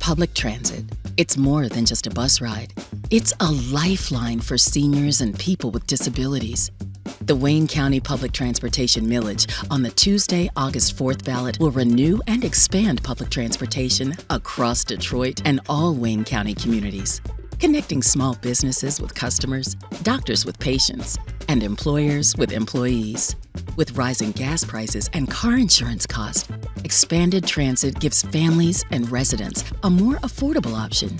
Public transit. It's more than just a bus ride. It's a lifeline for seniors and people with disabilities. The Wayne County Public Transportation Millage on the Tuesday, August 4th ballot will renew and expand public transportation across Detroit and all Wayne County communities, connecting small businesses with customers, doctors with patients, and employers with employees. With rising gas prices and car insurance costs, expanded transit gives families and residents a more affordable option.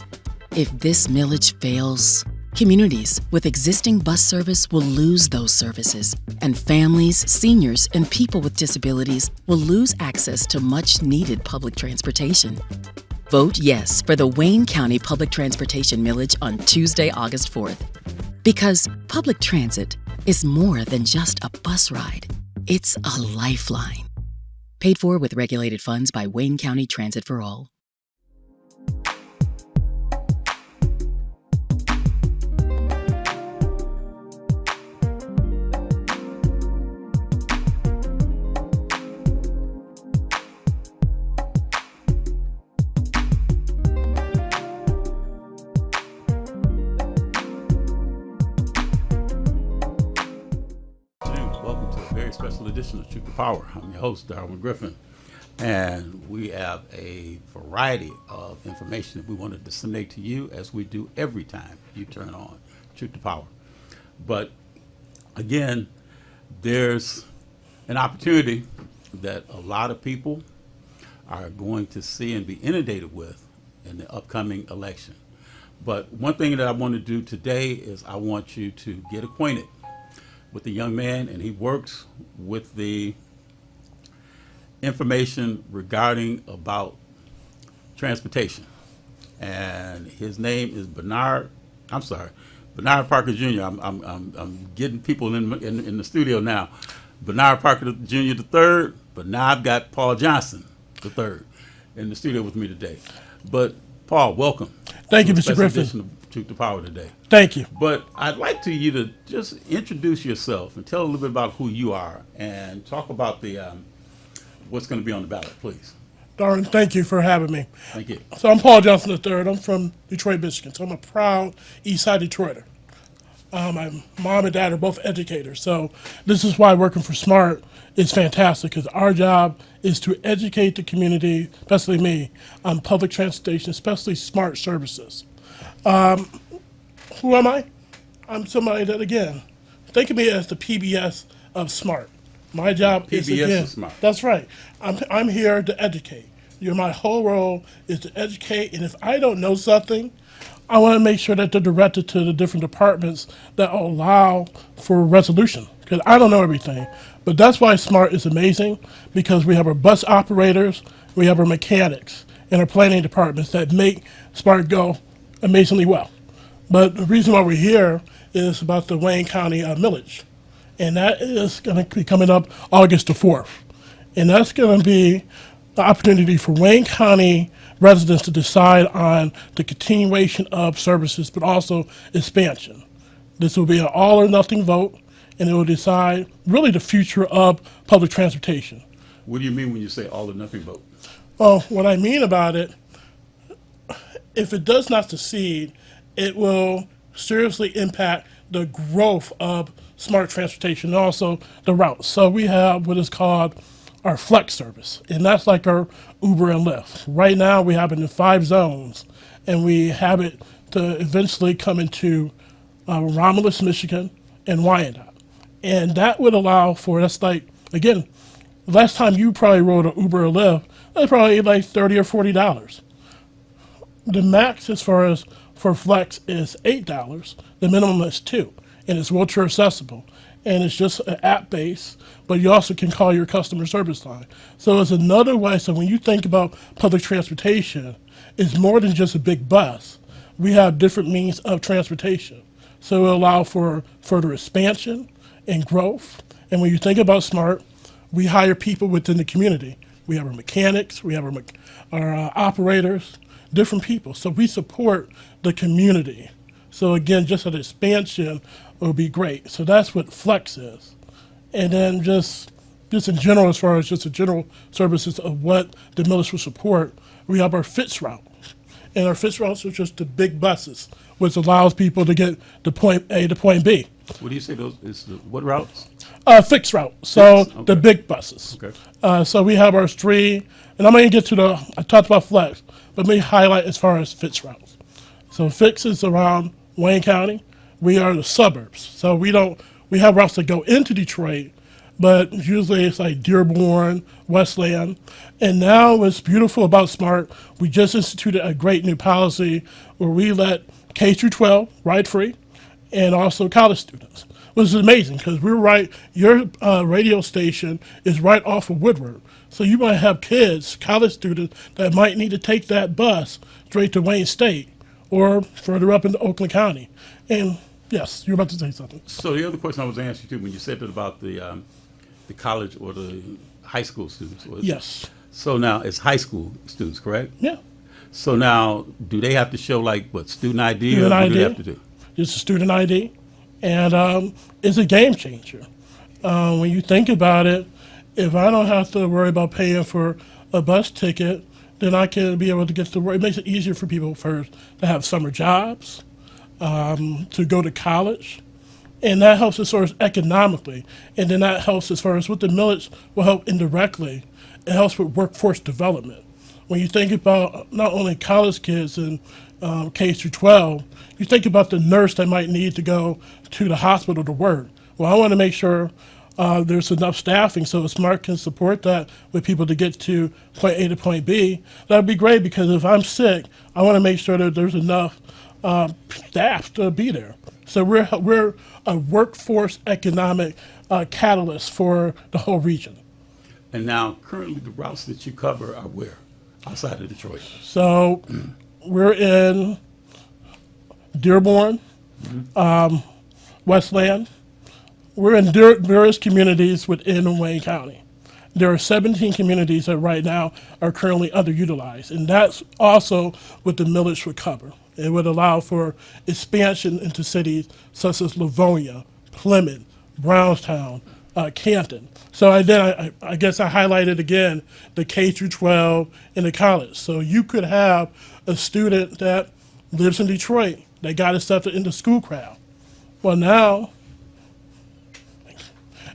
If this millage fails, communities with existing bus service will lose those services, and families, seniors, and people with disabilities will lose access to much-needed public transportation. Vote yes for the Wayne County Public Transportation Millage on Tuesday, August 4th. Because public transit is more than just a bus ride. It's a lifeline. Paid for with regulated funds by Wayne County Transit for All. Special edition of Truth to Power. I'm your host, Darwin Griffin, and we have a variety of information that we want to disseminate to you, as we do every time you turn on Truth to Power. But again, there's an opportunity that a lot of people are going to see and be inundated with in the upcoming election. But one thing that I want to do today is I want you to get acquainted with the young man, and he works with the information regarding about transportation. And his name is Bernard Parker Jr. I'm getting people in the studio now. Bernard Parker Jr. III, but now I've got Paul Johnson III in the studio with me today. But Paul, welcome. Thank you, Mr. Griffin. Truth to Power today. Thank you. But I'd like you to just introduce yourself and tell a little bit about who you are and talk about the what's going to be on the ballot, please. Darwin, thank you for having me. Thank you. So I'm Paul Johnson III. I'm from Detroit, Michigan. So I'm a proud East Side Detroiter. My mom and dad are both educators. So this is why working for SMART is fantastic, because our job is to educate the community, especially me, on public transportation, especially SMART services. Who am I? I'm somebody that, again, think of me as the PBS of SMART. My job is, again, of SMART. That's right. I'm here to educate. My whole role is to educate, and if I don't know something, I want to make sure that they're directed to the different departments that allow for resolution, because I don't know everything. But that's why SMART is amazing, because we have our bus operators, we have our mechanics, and our planning departments that make SMART go amazingly well. But the reason why we're here is about the Wayne County millage. And that is going to be coming up August the 4th. And that's going to be the opportunity for Wayne County residents to decide on the continuation of services, but also expansion. This will be an all or nothing vote, and it will decide really the future of public transportation. What do you mean when you say all or nothing vote? Well, what I mean about it, if it does not succeed, it will seriously impact the growth of SMART transportation and also the routes. So we have what is called our flex service, and that's like our Uber and Lyft. Right now we have it in 5 zones, and we have it to eventually come into Romulus, Michigan, and Wyandotte. And that would allow for, that's like, again, last time you probably rode an Uber or Lyft, that's probably like $30 or $40. The max as far as for flex is $8. The minimum is $2, and it's wheelchair accessible. And it's just an app base, but you also can call your customer service line. So it's another way. So when you think about public transportation, it's more than just a big bus. We have different means of transportation. So it will allow for further expansion and growth. And when you think about SMART, we hire people within the community. We have our mechanics, we have our operators, different people. So we support the community. So again, just an expansion would be great. So that's what Flex is. And then just in general, as far as just the general services of what the military will support, we have our FITS route. And our fixed routes are just the big buses, which allows people to get to point A to point B. What do you say those is the, what routes? Fixed route, so Fixed, okay. the big buses. Okay. So we have our three, and I'm going to get to I talked about flex, but let me highlight as far as fixed routes. So fixed is around Wayne County. We are the suburbs, so we have routes that go into Detroit, but usually it's like Dearborn, Westland. And now what's beautiful about SMART, we just instituted a great new policy where we let K through 12 ride free and also college students, which is amazing because your radio station is right off of Woodward. So you might have kids, college students, that might need to take that bus straight to Wayne State or further up into Oakland County. And yes, you're about to say something. So the other question I was asking you too, when you said that about the college or the high school students. Yes. So now it's high school students, correct? Yeah. So now, do they have to show like what student ID Student or what ID. do they have to do? It's a student ID, and it's a game changer. When you think about it, if I don't have to worry about paying for a bus ticket, then I can be able to get to work. It makes it easier for people first to have summer jobs, to go to college, and that helps as far as economically, and then that helps as far as with the millage will help indirectly. It helps with workforce development. When you think about not only college kids and K through 12, you think about the nurse that might need to go to the hospital to work. Well, I want to make sure there's enough staffing so SMART can support that with people to get to point A to point B. That would be great because if I'm sick, I want to make sure that there's enough staff to be there. So we're a workforce economic catalyst for the whole region. And now, currently, the routes that you cover are where? Outside of Detroit. So we're in Dearborn, Westland. We're in various communities within Wayne County. There are 17 communities that right now are currently underutilized, and that's also what the millage would cover. It would allow for expansion into cities such as Livonia, Plymouth, Brownstown, Canton. So I guess I highlighted again the K through 12 and the college. So you could have a student that lives in Detroit that got accepted into Schoolcraft. Well, now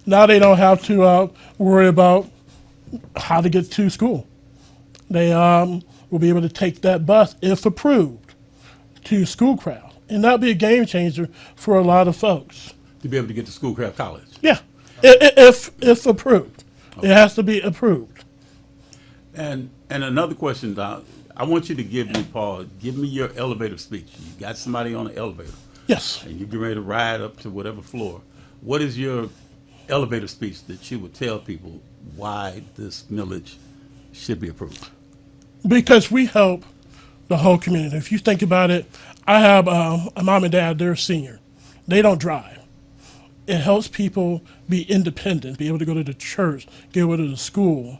they don't have to worry about how to get to school. They will be able to take that bus, if approved, to Schoolcraft. And that'll be a game changer for a lot of folks. To be able to get to Schoolcraft College. Yeah, if approved. Okay. It has to be approved. And another question, Doc, I want you to give me, Paul, give me your elevator speech. You got somebody on the elevator. Yes. And you get ready to ride up to whatever floor. What is your elevator speech that you would tell people why this millage should be approved? Because we help the whole community. If you think about it, I have a mom and dad, they're a senior. They don't drive. It helps people be independent, be able to go to the church, be able to go to the school.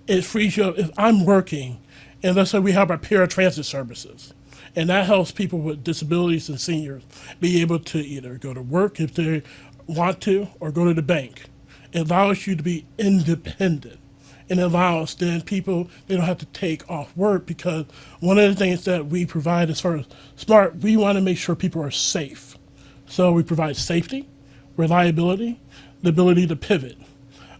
It frees you up. If I'm working, and let's say we have our paratransit services, and that helps people with disabilities and seniors be able to either go to work if they want to or go to the bank. It allows you to be independent. And it allows then people, they don't have to take off work because one of the things that we provide as far as SMART, we want to make sure people are safe. So we provide safety, reliability, the ability to pivot.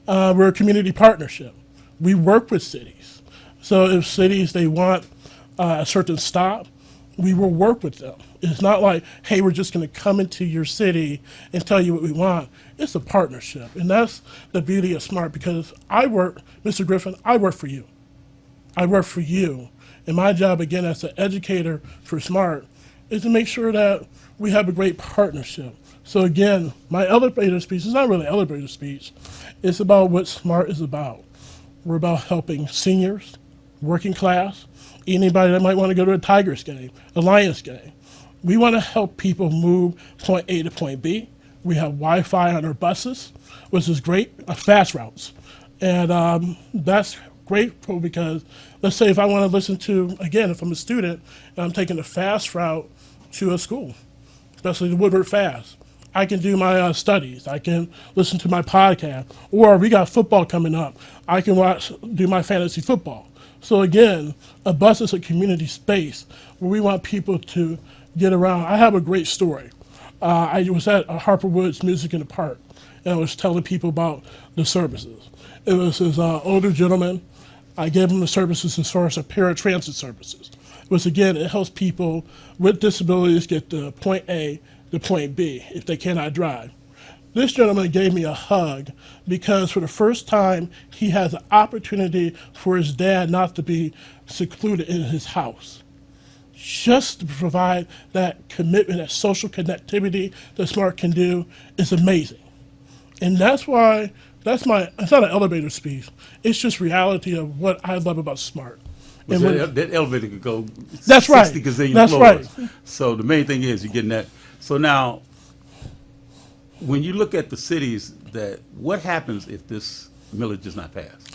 We're a community partnership. We work with cities. So if cities, they want a certain stop, we will work with them. It's not like, hey, we're just going to come into your city and tell you what we want. It's a partnership. And that's the beauty of SMART because Mr. Griffin, I work for you. I work for you. And my job, again, as an educator for SMART, is to make sure that we have a great partnership. So again, my elevator speech is not really elevator speech. It's about what SMART is about. We're about helping seniors, working class, anybody that might want to go to a Tigers game, a Lions game. We want to help people move point A to point B. We have Wi-Fi on our buses, which is great, fast routes. And that's grateful because let's say if I want to listen to, again, if I'm a student and I'm taking a fast route to a school, especially the Woodward Fast, I can do my studies. I can listen to my podcast. Or we got football coming up. I can do my fantasy football. So again, a bus is a community space where we want people to get around. I have a great story. I was at Harper Woods Music in the Park, and I was telling people about the services. It was this older gentleman. I gave him the services as far as the paratransit services. Which again, it helps people with disabilities get to point A to point B if they cannot drive. This gentleman gave me a hug because for the first time, he has the opportunity for his dad not to be secluded in his house. Just to provide that commitment, that social connectivity that SMART can do is amazing. And that's why, it's not an elevator speech. It's just reality of what I love about SMART. Well, And that elevator could go That's right. 60 gazillion That's floors. right. So the main thing is you're getting that. So now, when you look at the cities, what happens if this millage does not pass?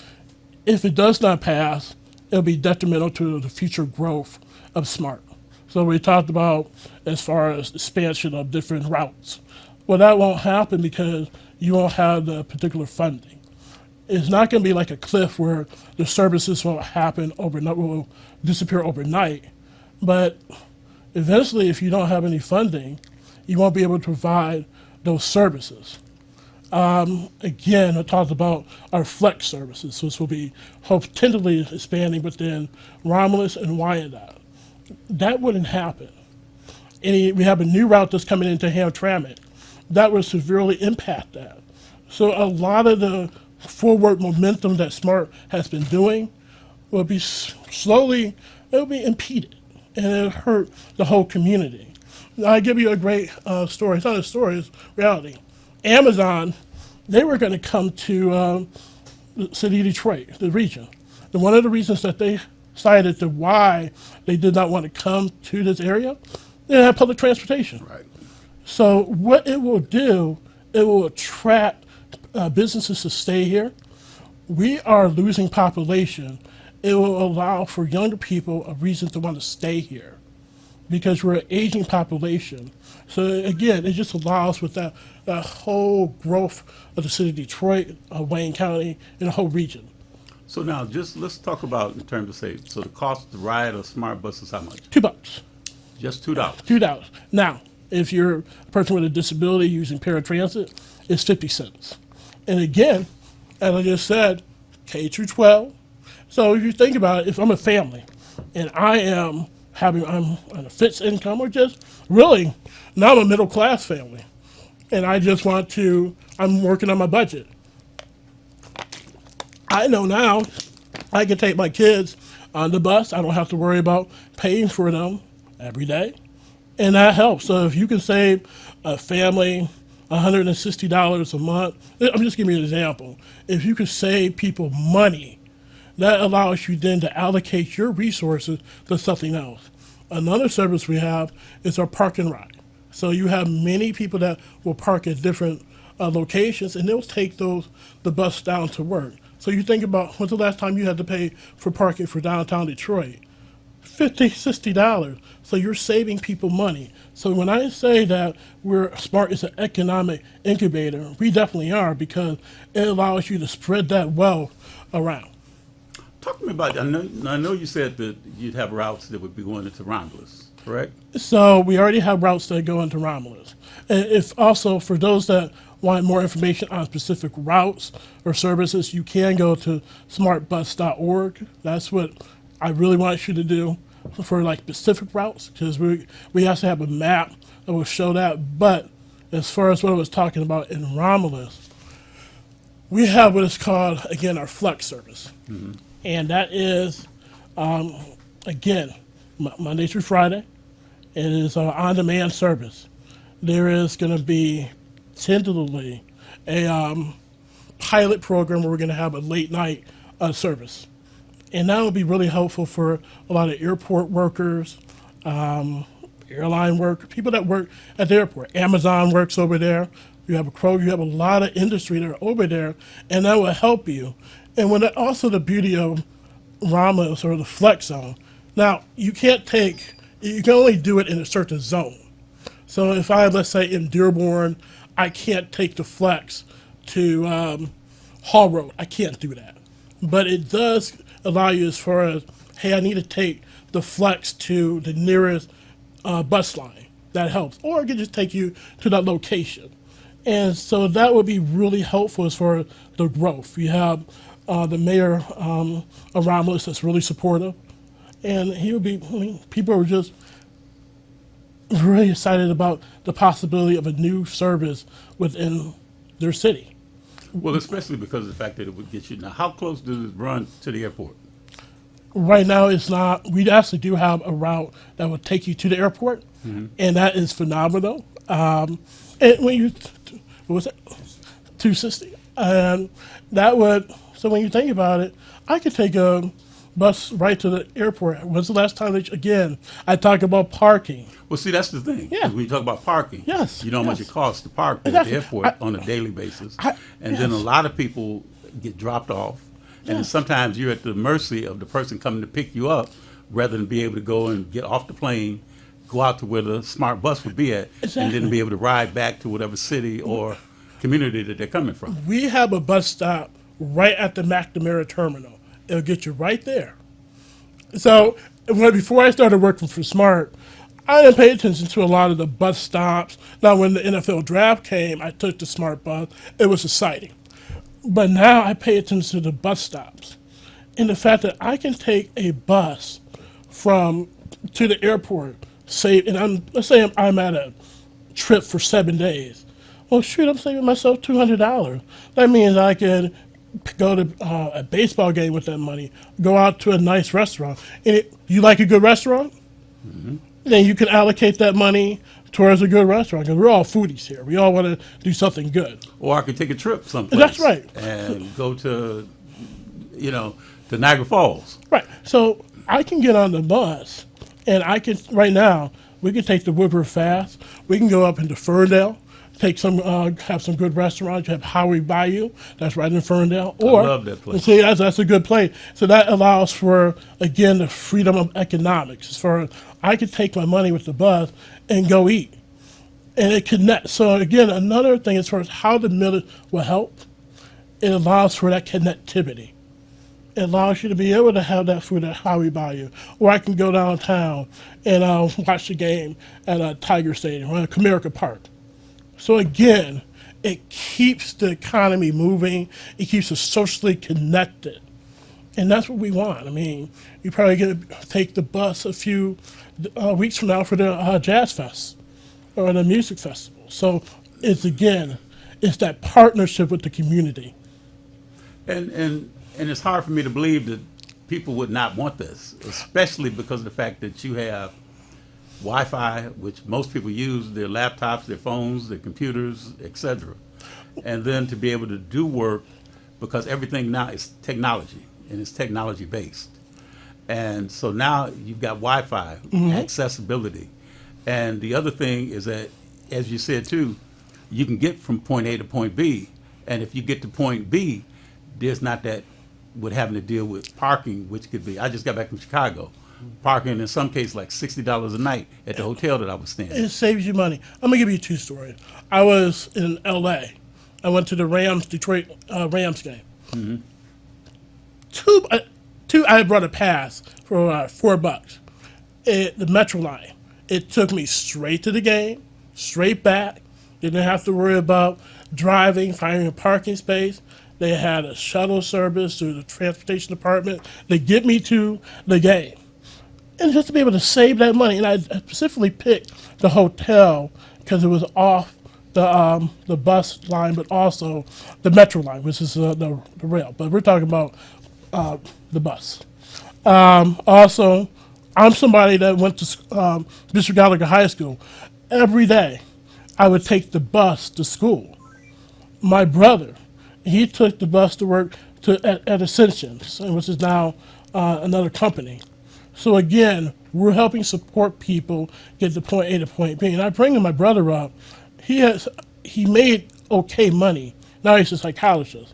If it does not pass, it'll be detrimental to the future growth of SMART. So we talked about as far as expansion of different routes. Well, that won't happen because you won't have the particular funding. It's not going to be like a cliff where the services won't happen overnight, will disappear overnight. But eventually, if you don't have any funding, you won't be able to provide those services. Again, I talked about our flex services, which will be tentatively expanding within Romulus and Wyandotte. That wouldn't happen. We have a new route that's coming into Hamtramck. That would severely impact that. So a lot of the forward momentum that SMART has been doing will be it'll be impeded, and it'll hurt the whole community. I'll give you a great story. It's not a story, it's reality. Amazon, they were going to come to the city of Detroit, the region. And one of the reasons that they cited to why they did not want to come to this area, they didn't have public transportation. Right. So what it will do, it will attract businesses to stay here. We are losing population. It will allow for younger people a reason to want to stay here because we're an aging population. So again, it just allows with that whole growth of the city of Detroit, Wayne County, and the whole region. So now, let's talk about in terms of so the cost to ride a SMART bus is how much? $2. Just $2. $2. Now, if you're a person with a disability using paratransit, it's 50 cents. And again, as I just said, K through 12. So if you think about it, if I'm a family and I'm on a fixed income or just really, now I'm a middle class family and I just I'm working on my budget. I know now I can take my kids on the bus. I don't have to worry about paying for them every day. And that helps. So if you can save a family $160 a month, I'm just giving you an example. If you can save people money, that allows you then to allocate your resources to something else. Another service we have is our park and ride. So you have many people that will park at different locations, and they'll take the bus down to work. So you think about when's the last time you had to pay for parking for downtown Detroit? $50, $60. So you're saving people money. So when I say that SMART is an economic incubator, we definitely are because it allows you to spread that wealth around. Talk to me about, I know you said that you'd have routes that would be going into Romulus, correct? So we already have routes that go into Romulus. And if also, for those that want more information on specific routes or services, you can go to smartbus.org. That's what I really want you to do for like specific routes, because we also have a map that will show that. But as far as what I was talking about in Romulus, we have what is called, again, our flex service. Mm-hmm. And that is, again, Monday through Friday. It is an on-demand service. There is going to be tentatively a pilot program where we're going to have a late night service. And that will be really helpful for a lot of airport workers, airline workers, people that work at the airport. Amazon works over there. You have a Kroger, you have a lot of industry that are over there, and that will help you. And when also the beauty of Romulus or the flex zone. Now, you can only do it in a certain zone. So if let's say in Dearborn, I can't take the flex to Hall Road. I can't do that. But it does allow you as far as, hey, I need to take the flex to the nearest bus line. That helps. Or it can just take you to that location. And so that would be really helpful as far as the growth. You have the mayor, Romulus, that's really supportive. And he would be, I mean, people are just really excited about the possibility of a new service within their city. Well, especially because of the fact that it would get you. Now, how close does it run to the airport? Right now, it's not. We actually do have a route that would take you to the airport, and that is phenomenal. And when you, what was it, 260, and that would. So when you think about it, I could take a bus right to the airport. When's the last time that, again, I talk about parking? Well, see, that's the thing. Yeah. When you talk about parking, Yes, you know how much yes. it costs to park at Exactly. the airport on a daily basis. And then a yes. lot of people get dropped off. And then sometimes you're at the mercy of the person coming to pick you up rather than be able to go and get off the plane, go out to where the smart bus would be at, and Exactly. then be able to ride back to whatever city or community that they're coming from. We have a bus stop right at the McNamara terminal. It'll get you right there. So before I started working for Smart, I didn't pay attention to a lot of the bus stops. Now, when the NFL draft came, I took the Smart bus. It was exciting. But now I pay attention to the bus stops and the fact that I can take a bus from to the airport, say, and let's say I'm at a trip for 7 days. Well, shoot, I'm saving myself $200. That means I can go to a baseball game with that money, go out to a nice restaurant. And you like a good restaurant? Then you can allocate that money towards a good restaurant, because we're all foodies here. We all want to do something good. Or I could take a trip someplace. That's right. And go to, to Niagara Falls. Right. So I can get on the bus, and I can, right now, we can take the Woodward Fast. We can go up into Ferndale, take some, have some good restaurants. You have Howie Bayou, that's right in Ferndale. Or, love that place. See, that's a good place. So that allows for, again, the freedom of economics. As far as I could take my money with the bus and go eat. And it connects. So again, another thing as far as how the millage will help, it allows for that connectivity. It allows you to be able to have that food at Howie Bayou. Or I can go downtown and watch the game at Tiger Stadium or at Comerica Park. So again, it keeps the economy moving. It keeps us socially connected. And that's what we want. I mean, you probably get to take the bus a few weeks from now for the Jazz Fest or the music festival. So it's that partnership with the community. And it's hard for me to believe that people would not want this, especially because of the fact that you have Wi-Fi, which most people use, their laptops, their phones, their computers, etc. And then to be able to do work, because everything now is technology, and it's technology based. And so now you've got Wi-Fi, accessibility. And the other thing is that, as you said too, you can get from point A to point B. And if you get to point B, there's not that with having to deal with parking, which could be, I just got back from Chicago. Parking in some cases like $60 a night at the hotel that I was staying It at. saves you money. I'm gonna give you two stories. I was in L.A. I went to the Detroit Rams game. I brought a pass for $4. The Metro line. It took me straight to the game, straight back. Didn't have to worry about driving, finding a parking space. They had a shuttle service through the transportation department. They get me to the game. And just to be able to save that money, and I specifically picked the hotel because it was off the bus line, but also the Metro line, which is the rail. But we're talking about the bus. Also, I'm somebody that went to Bishop Gallagher High School. Every day, I would take the bus to school. My brother, he took the bus to work at Ascension, which is now another company. So again, we're helping support people get to point A to point B. And I bring my brother up. He made okay money. Now he's a psychologist,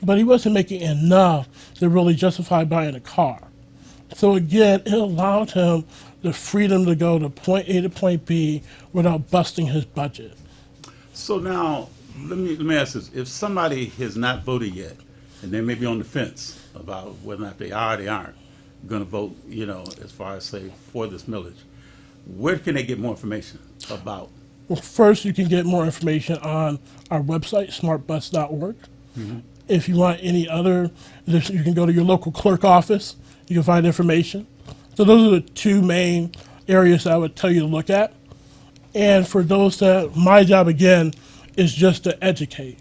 but he wasn't making enough to really justify buying a car. So again, it allowed him the freedom to go to point A to point B without busting his budget. So now, let me ask this. If somebody has not voted yet, and they may be on the fence about whether or not they are or they aren't going to vote, as far as say for this millage, where can they get more information about? Well, first, you can get more information on our website, smartbus.org. If you want any other, you can go to your local clerk office. You can find information. So those are the two main areas I would tell you to look at. And for those that, my job again is just to educate.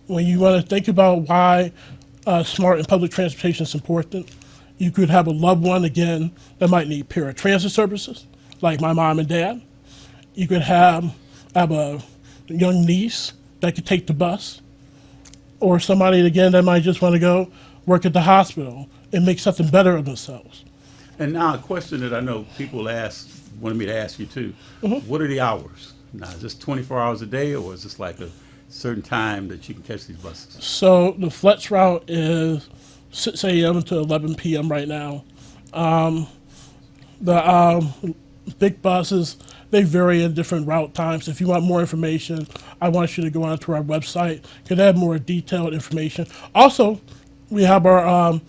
When you want to think about why smart and public transportation is important, you could have a loved one, again, that might need paratransit services, like my mom and dad. You could have a young niece that could take the bus, or somebody, again, that might just want to go work at the hospital and make something better of themselves. And now a question that I know people wanted me to ask you too. What are the hours? Now, is this 24 hours a day, or is this like a certain time that you can catch these buses? So the flex route is 6 a.m. to 11 p.m. right now. The big buses, they vary in different route times. If you want more information, I want you to go onto our website. Could have more detailed information. Also, we have our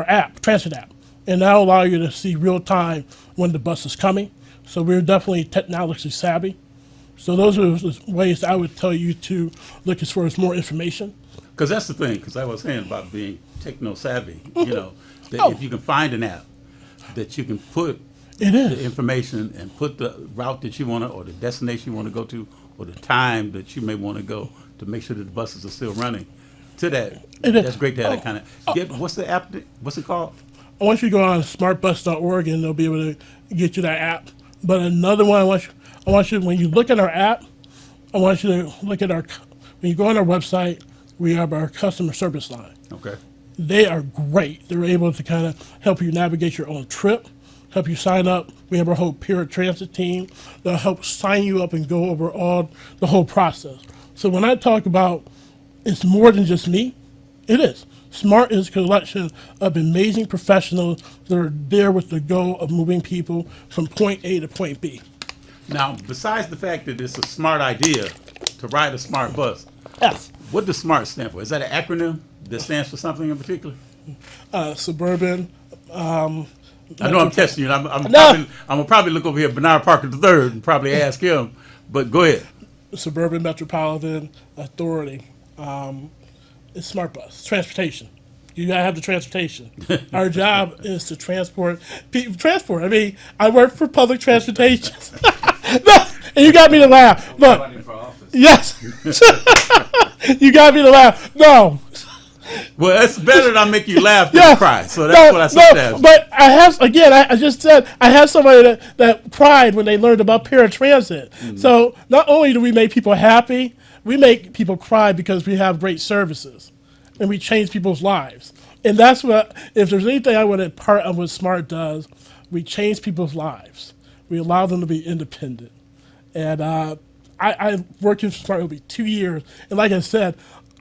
app, transit app, and that'll allow you to see real time when the bus is coming. So we're definitely technology savvy. So those are the ways I would tell you to look as far as more information. Because that's the thing, because I was saying about being techno savvy, that Oh. if you can find an app that you can put It the is. information and put the route that you want to, or the destination you want to go to, or the time that you may want to go to make sure that the buses are still running to that. It is. That's great to have that kind of. What's the app? What's it called? I want you to go on smartbus.org and they'll be able to get you that app. But another one, I want you, when you look at our app, I want you to look at when you go on our website, we have our customer service line. Okay. They are great. They're able to kind of help you navigate your own trip, help you sign up. We have our whole paratransit team. They'll help sign you up and go over the whole process. So when I talk about it's more than just me, it is. SMART is a collection of amazing professionals that are there with the goal of moving people from point A to point B. Now, besides the fact that it's a smart idea to ride a smart bus, Yes. what does SMART stand for? Is that an acronym that stands for something in particular? Suburban. I know I'm testing you. And I'm No. gonna probably look over here at Bernard Parker III and probably ask him. But go ahead. Suburban Metropolitan Authority. It's smart bus transportation. You gotta have the transportation. Our job is to transport. I mean, I work for public transportation. No, and you got me to laugh. Look, Running for office. yes, you got me to laugh. No, Well, that's better than I make you laugh than yeah, cry. So that's what I said. That. But I have again. I just said I have somebody that cried when they learned about paratransit. So not only do we make people happy, we make people cry because we have great services, and we change people's lives. And that's what. If there's anything I want to part of what SMART does, we change people's lives. We allow them to be independent. And I worked in SMART. It'll be 2 years. And like I said,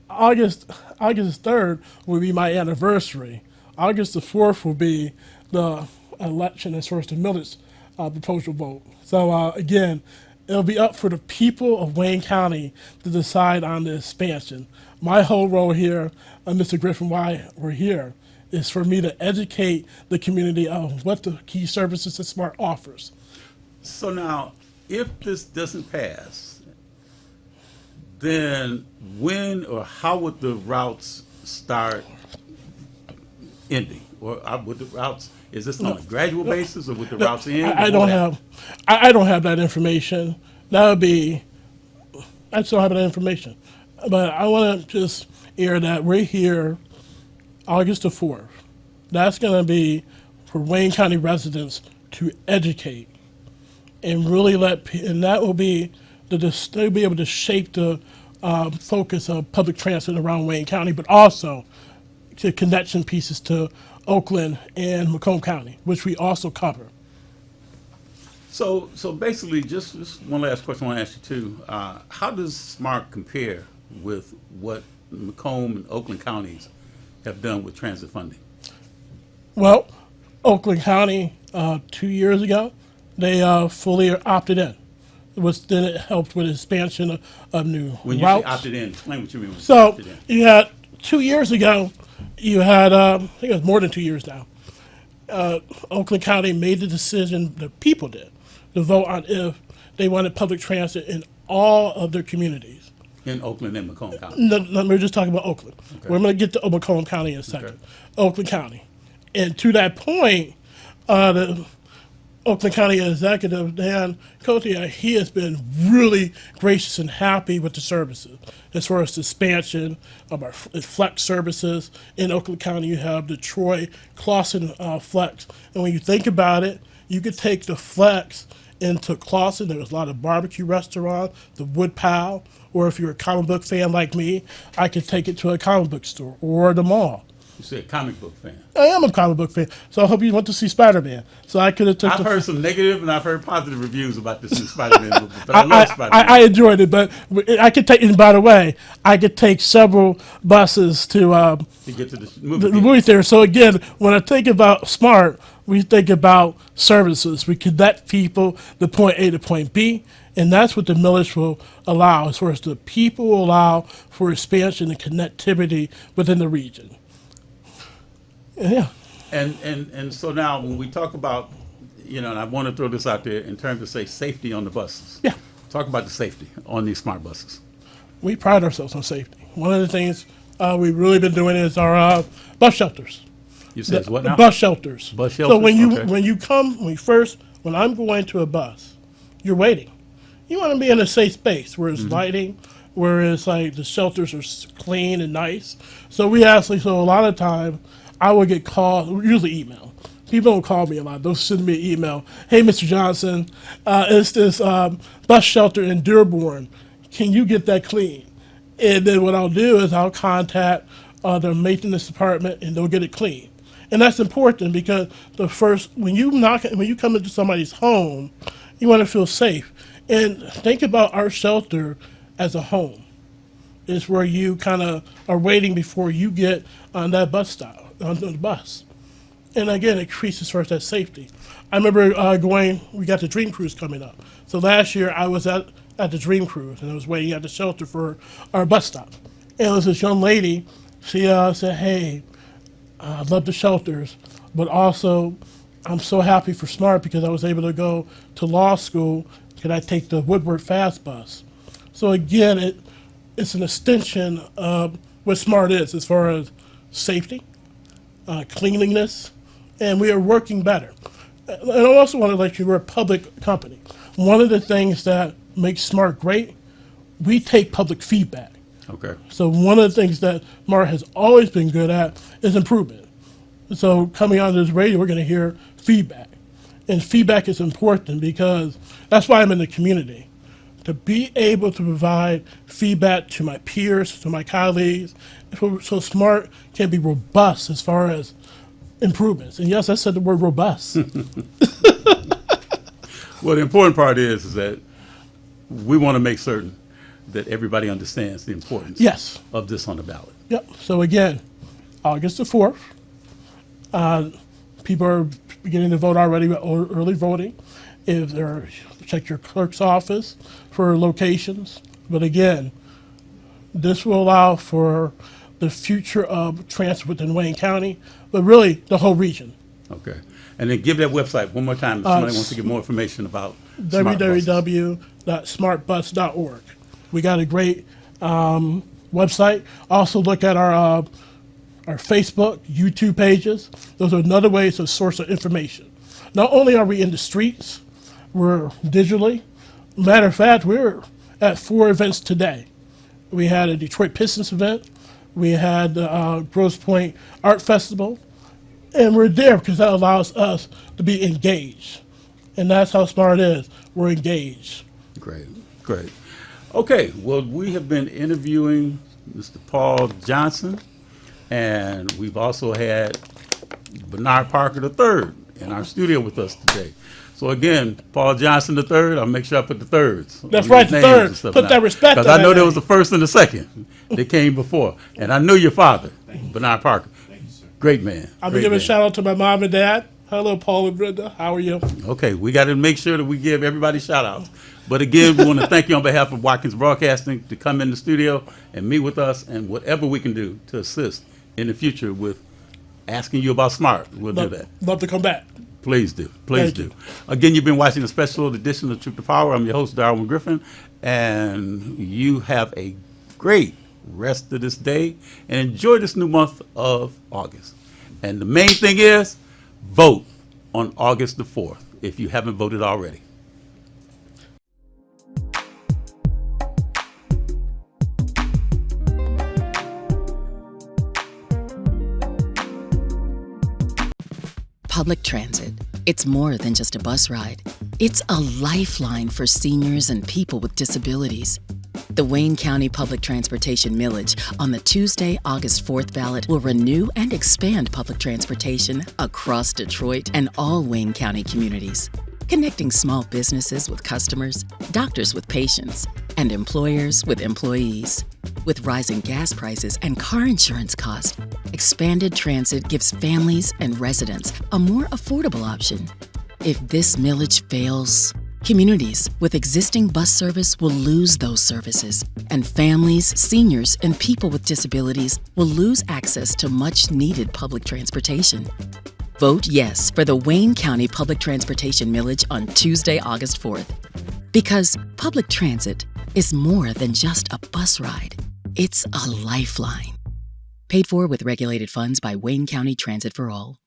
August 3rd will be my anniversary. August the 4th will be the election as far as the millage proposal vote. So again, it'll be up for the people of Wayne County to decide on the expansion. My whole role here, Mr. Griffin, why we're here, is for me to educate the community on what the key services that SMART offers. So now, if this doesn't pass, then when or how would the routes start ending? Or would the routes, is this on a gradual basis, or would the routes end? I don't have, I don't have that information. That would be, I still have that information. But I want to just air that we're here August the 4th. That's going to be for Wayne County residents to educate and really and that will be, they'll be able to shape the focus of public transit around Wayne County, but also to connection pieces to Oakland and Macomb County, which we also cover. So basically, just one last question I want to ask you too. How does SMART compare with what Macomb and Oakland counties have done with transit funding? Well, Oakland County, 2 years ago, they fully opted in. Then it helped with expansion of new When you routes. say opted in, explain what you mean. When So opted in. you had 2 years ago, you had, I think it was more than 2 years now, Oakland County made the decision, the people did, to vote on if they wanted public transit in all of their communities. In Oakland and Macomb County. No, we're just talking about Oakland. Okay. We're going to get to Macomb County in a second. Okay. Oakland County. And to that point, the Oakland County Executive, Dan Cotia, he has been really gracious and happy with the services. As far as the expansion of our flex services in Oakland County, you have the Troy Clawson flex. And when you think about it, you could take the flex into Clawson. There was a lot of barbecue restaurants, the Woodpile, or if you're a comic book fan like me, I could take it to a comic book store or the mall. You said comic book fan. I am a comic book fan, so I hope you went to see Spider-Man. So I could have took. I've heard some negative and I've heard positive reviews about this new Spider-Man movie, but I love Spider-Man. I enjoyed it, but I could take. And by the way, I could take several buses to get to the the movie. movie theater. So again, when I think about smart, we think about services. We connect people to point A to point B, and that's what the millage will allow. As far as the people will allow for expansion and connectivity within the region. Yeah. And so now when we talk about, and I want to throw this out there in terms of, say, safety on the buses. Yeah. Talk about the safety on these smart buses. We pride ourselves on safety. One of the things we've really been doing is our bus shelters. You said what now? Bus shelters. Bus So shelters? when Okay. when I'm going to a bus, you're waiting. You want to be in a safe space where it's Mm-hmm. lighting, where it's like the shelters are clean and nice. So a lot of times I will get called, usually email. People don't call me a lot. They'll send me an email. Hey, Mr. Johnson, it's this bus shelter in Dearborn. Can you get that clean? And then what I'll do is I'll contact the maintenance department and they'll get it clean. And that's important because when you come into somebody's home, you want to feel safe. And think about our shelter as a home. It's where you kind of are waiting before you get on that bus stop, on the bus. And again, it increases first that safety. I remember we got the Dream Cruise coming up. So last year I was at the Dream Cruise and I was waiting at the shelter for our bus stop. And it was this young lady, she said, hey, I love the shelters, but also I'm so happy for SMART because I was able to go to law school. Can I take the Woodward Fast Bus? So again, it's an extension of what SMART is as far as safety, cleanliness, and we are working better. And I also want to let you know we're a public company. One of the things that makes SMART great, we take public feedback. Okay. So one of the things that SMART has always been good at is improvement. So coming on this radio, we're going to hear feedback. And feedback is important because that's why I'm in the community. To be able to provide feedback to my peers, to my colleagues, so SMART can be robust as far as improvements. And yes, I said the word robust. Well, the important part is that we want to make certain that everybody understands the importance Yes. of this on the ballot. Yep. So again, August the 4th, people are beginning to vote already, early voting. If they're, check your clerk's office for locations. But again, this will allow for the future of transit within Wayne County, but really the whole region. Okay. And then give that website one more time if somebody wants to get more information about smart buses. www.smartbus.org. We got a great website. Also look at our Facebook, YouTube pages. Those are another way to source of information. Not only are we in the streets, we're digitally. Matter of fact, we're at 4 events today. We had a Detroit Pistons event. We had the Grosse Pointe Art Festival. And we're there because that allows us to be engaged. And that's how SMART is. We're engaged. Great, great. Okay, well, we have been interviewing Mr. Paul Johnson, and we've also had Bernard Parker III in our studio with us today. So again, Paul Johnson III, I'll make sure I put the thirds. That's right, the third. Put that respect on because I know that there name. was the first and the second that came before. And I knew your father, Bernard Parker. Thank you, sir. Great man. I'm Great going to give a man. shout out to my mom and dad. Hello, Paul and Brenda. How are you? Okay, we got to make sure that we give everybody shout outs. But again, we want to thank you on behalf of Watkins Broadcasting to come in the studio and meet with us and whatever we can do to assist in the future with asking you about SMART. We'll do that. Love to come back. Please do. Please Thank do. you. Again, you've been watching a special edition of Truth to Power. I'm your host, Darwin Griffin, and you have a great rest of this day and enjoy this new month of August. And the main thing is vote on August the 4th if you haven't voted already. Public transit. It's more than just a bus ride. It's a lifeline for seniors and people with disabilities. The Wayne County Public Transportation Millage on the Tuesday, August 4th ballot will renew and expand public transportation across Detroit and all Wayne County communities, connecting small businesses with customers, doctors with patients, and employers with employees. With rising gas prices and car insurance costs, expanded transit gives families and residents a more affordable option. If this millage fails, communities with existing bus service will lose those services, and families, seniors, and people with disabilities will lose access to much-needed public transportation. Vote yes for the Wayne County Public Transportation Millage on Tuesday, August 4th. Because public transit is more than just a bus ride. It's a lifeline. Paid for with regulated funds by Wayne County Transit for All.